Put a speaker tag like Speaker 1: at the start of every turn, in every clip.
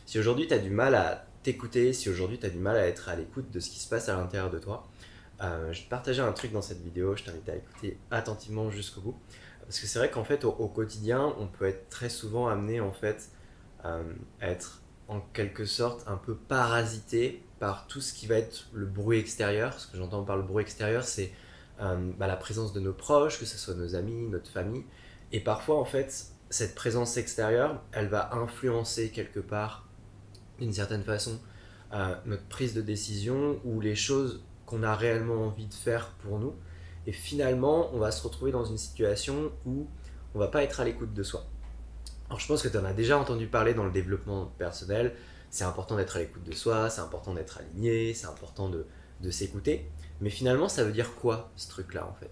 Speaker 1: Si aujourd'hui tu as du mal à t'écouter, si aujourd'hui tu as du mal à être à l'écoute de ce qui se passe à l'intérieur de toi, je vais te partager un truc dans cette vidéo, je t'invite à écouter attentivement jusqu'au bout. Parce que c'est vrai qu'en fait au quotidien, on peut être très souvent amené en fait à être en quelque sorte un peu parasité par tout ce qui va être le bruit extérieur. Ce que j'entends par le bruit extérieur, c'est la présence de nos proches, que ce soit nos amis, notre famille. Et parfois, en fait, cette présence extérieure, elle va influencer quelque part, d'une certaine façon, notre prise de décision ou les choses qu'on a réellement envie de faire pour nous. Et finalement, on va se retrouver dans une situation où on va pas être à l'écoute de soi. Alors je pense que tu en as déjà entendu parler dans le développement personnel. C'est important d'être à l'écoute de soi, c'est important d'être aligné, c'est important de s'écouter. Mais finalement, ça veut dire quoi ce truc-là en fait?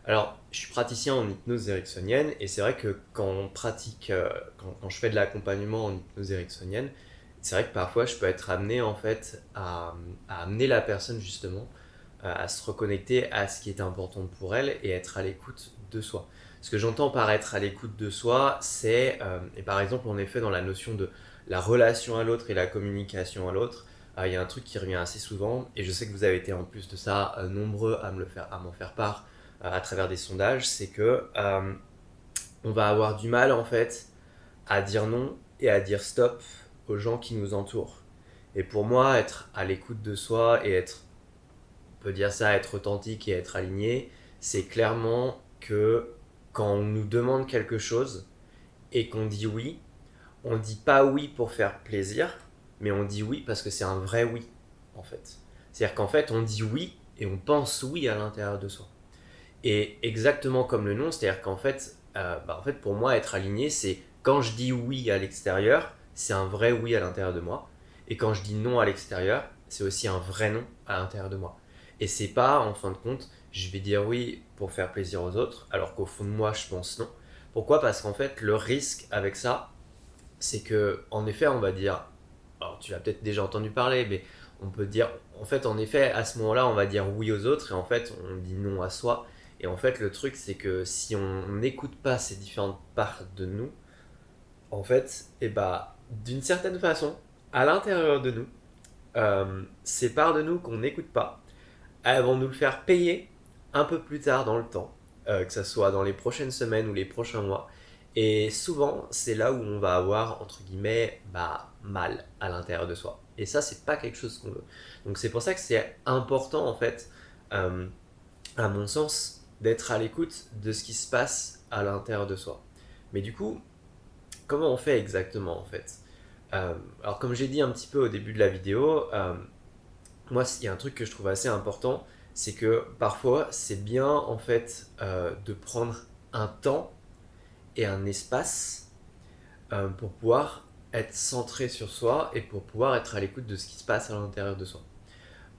Speaker 1: Alors, je suis praticien en hypnose ericksonienne et c'est vrai que quand on pratique, quand je fais de l'accompagnement en hypnose ericksonienne, c'est vrai que parfois je peux être amené en fait à amener la personne justement à se reconnecter à ce qui est important pour elle et être à l'écoute de soi. Ce que j'entends par être à l'écoute de soi, c'est, et par exemple en effet dans la notion de la relation à l'autre et la communication à l'autre, il y a un truc qui revient assez souvent, et je sais que vous avez été en plus de ça nombreux à m'en faire part à travers des sondages, c'est que on va avoir du mal en fait à dire non et à dire stop aux gens qui nous entourent. Et pour moi, être à l'écoute de soi et être, on peut dire ça, être authentique et être aligné, c'est clairement que quand on nous demande quelque chose et qu'on dit oui, on dit pas oui pour faire plaisir, mais on dit oui parce que c'est un vrai oui, en fait. C'est-à-dire qu'en fait, on dit oui et on pense oui à l'intérieur de soi. Et exactement comme le nom, c'est-à-dire qu'en fait, en fait, pour moi, être aligné, c'est quand je dis oui à l'extérieur, c'est un vrai oui à l'intérieur de moi. Et quand je dis non à l'extérieur, c'est aussi un vrai non à l'intérieur de moi. Et c'est pas, en fin de compte, je vais dire oui pour faire plaisir aux autres, alors qu'au fond de moi, je pense non. Pourquoi? Parce qu'en fait, le risque avec ça, c'est que, en effet, on va dire, alors tu l'as peut-être déjà entendu parler, mais on peut dire, en fait, en effet, à ce moment-là, on va dire oui aux autres et en fait, on dit non à soi. Et en fait, le truc, c'est que si on n'écoute pas ces différentes parts de nous, en fait, et bah, d'une certaine façon, à l'intérieur de nous, ces parts de nous qu'on n'écoute pas, elles vont nous le faire payer un peu plus tard dans le temps, que ce soit dans les prochaines semaines ou les prochains mois. Et souvent, c'est là où on va avoir, entre guillemets, mal à l'intérieur de soi. Et ça, c'est pas quelque chose qu'on veut. Donc c'est pour ça que c'est important, en fait, euh, à mon sens, d'être à l'écoute de ce qui se passe à l'intérieur de soi. Mais du coup, comment on fait exactement, en fait? Alors comme j'ai dit un petit peu au début de la vidéo, moi, il y a un truc que je trouve assez important, c'est que parfois, c'est bien en fait de prendre un temps et un espace pour pouvoir être centré sur soi et pour pouvoir être à l'écoute de ce qui se passe à l'intérieur de soi.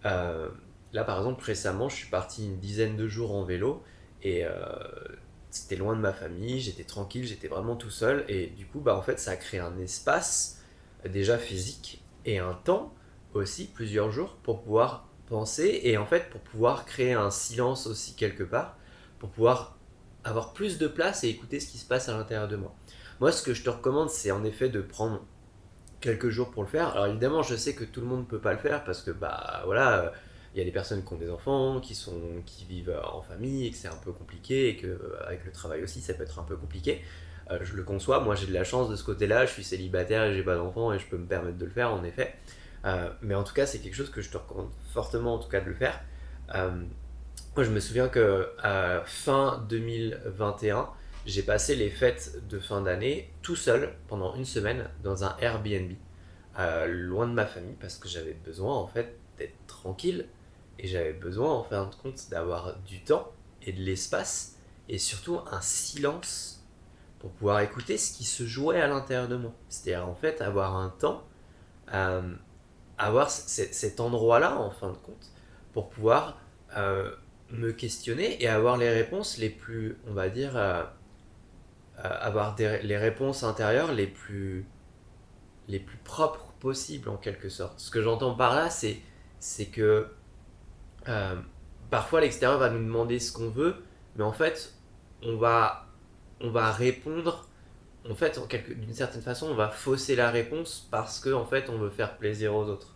Speaker 1: Euh, Là, par exemple, récemment, je suis parti une dizaine de jours en vélo et c'était loin de ma famille, j'étais tranquille, j'étais vraiment tout seul et du coup, en fait, ça a créé un espace déjà physique et un temps aussi, plusieurs jours, pour pouvoir penser et en fait pour pouvoir créer un silence aussi quelque part, pour pouvoir avoir plus de place et écouter ce qui se passe à l'intérieur de moi. Moi, ce que je te recommande, c'est en effet de prendre quelques jours pour le faire. Alors évidemment, je sais que tout le monde ne peut pas le faire parce que voilà, il y a des personnes qui ont des enfants, qui vivent en famille et que c'est un peu compliqué et que avec le travail aussi, ça peut être un peu compliqué. Je le conçois. Moi, j'ai de la chance de ce côté-là. Je suis célibataire et j'ai pas d'enfants et je peux me permettre de le faire en effet. Mais en tout cas, c'est quelque chose que je te recommande fortement en tout cas de le faire. Euh, Moi, je me souviens que fin 2021, j'ai passé les fêtes de fin d'année tout seul pendant une semaine dans un Airbnb, loin de ma famille, parce que j'avais besoin en fait d'être tranquille et j'avais besoin en fin de compte d'avoir du temps et de l'espace et surtout un silence pour pouvoir écouter ce qui se jouait à l'intérieur de moi. C'est-à-dire en fait avoir un temps, euh, avoir cet endroit-là en fin de compte pour pouvoir me questionner et avoir les réponses les plus, on va dire, avoir les réponses intérieures les plus propres possibles en quelque sorte. Ce que j'entends par là, c'est que euh, parfois l'extérieur va nous demander ce qu'on veut, mais en fait, on va, on va répondre en fait, d'une certaine façon, on va fausser la réponse parce que en fait, on veut faire plaisir aux autres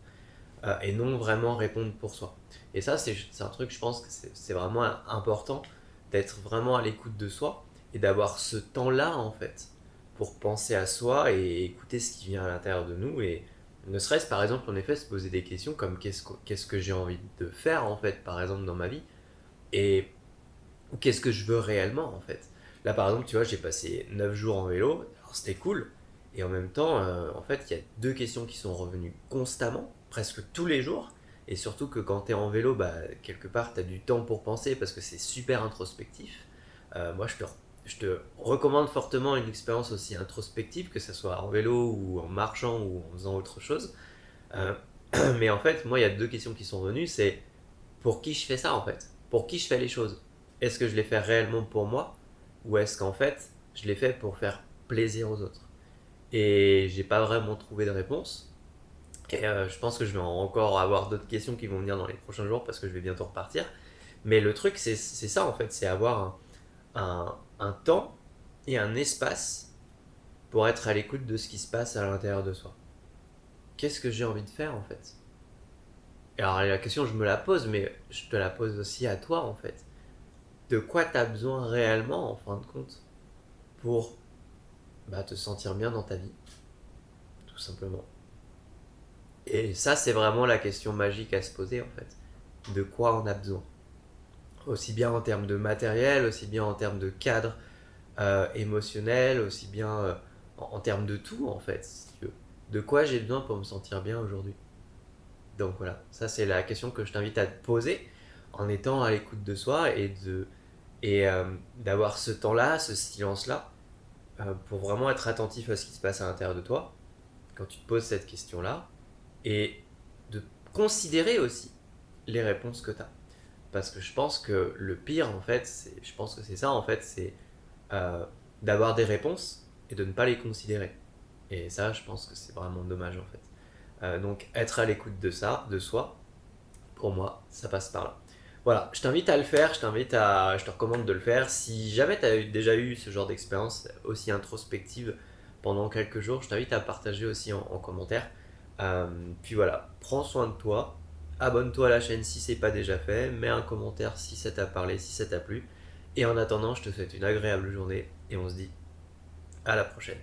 Speaker 1: et non vraiment répondre pour soi. Et ça, c'est un truc, je pense que c'est vraiment important d'être vraiment à l'écoute de soi et d'avoir ce temps-là en fait pour penser à soi et écouter ce qui vient à l'intérieur de nous et ne serait-ce par exemple en effet se poser des questions comme qu'est-ce que j'ai envie de faire en fait par exemple dans ma vie et qu'est-ce que je veux réellement en fait. Là par exemple tu vois j'ai passé 9 jours en vélo, alors c'était cool et en même temps en fait il y a deux questions qui sont revenues constamment, presque tous les jours et surtout que quand tu es en vélo bah, quelque part tu as du temps pour penser parce que c'est super introspectif. Moi je te recommande fortement une expérience aussi introspective que ce soit en vélo ou en marchant ou en faisant autre chose. Euh, mais en fait moi il y a deux questions qui sont venues, c'est pour qui je fais ça en fait? Pour qui je fais les choses? Est-ce que je les fais réellement pour moi? Ou est-ce qu'en fait, je les fais pour faire plaisir aux autres? Et j'ai pas vraiment trouvé de réponse. Et je pense que je vais encore avoir d'autres questions qui vont venir dans les prochains jours parce que je vais bientôt repartir. Mais le truc, c'est ça en fait, c'est avoir un temps et un espace pour être à l'écoute de ce qui se passe à l'intérieur de soi. Qu'est-ce que j'ai envie de faire en fait? Et alors la question, je me la pose, mais je te la pose aussi à toi en fait. De quoi tu as besoin réellement en fin de compte pour bah, te sentir bien dans ta vie, tout simplement. Et ça, c'est vraiment la question magique à se poser en fait. De quoi on a besoin? Aussi bien en termes de matériel, aussi bien en termes de cadre émotionnel, aussi bien en termes de tout en fait, si tu veux. De quoi j'ai besoin pour me sentir bien aujourd'hui? Donc voilà, ça c'est la question que je t'invite à te poser en étant à l'écoute de soi et d'avoir ce temps-là, ce silence-là, pour vraiment être attentif à ce qui se passe à l'intérieur de toi quand tu te poses cette question-là et de considérer aussi les réponses que tu as. Parce que je pense que le pire, en fait, je pense que c'est ça, en fait, c'est euh, d'avoir des réponses et de ne pas les considérer. Et ça, je pense que c'est vraiment dommage, en fait. Donc, être à l'écoute de ça, de soi, pour moi, ça passe par là. Voilà, je t'invite à le faire, je te recommande de le faire. Si jamais tu as déjà eu ce genre d'expérience aussi introspective pendant quelques jours, je t'invite à partager aussi en commentaire. Puis voilà, prends soin de toi, abonne-toi à la chaîne si c'est pas déjà fait, mets un commentaire si ça t'a parlé, si ça t'a plu. Et en attendant, je te souhaite une agréable journée et on se dit à la prochaine.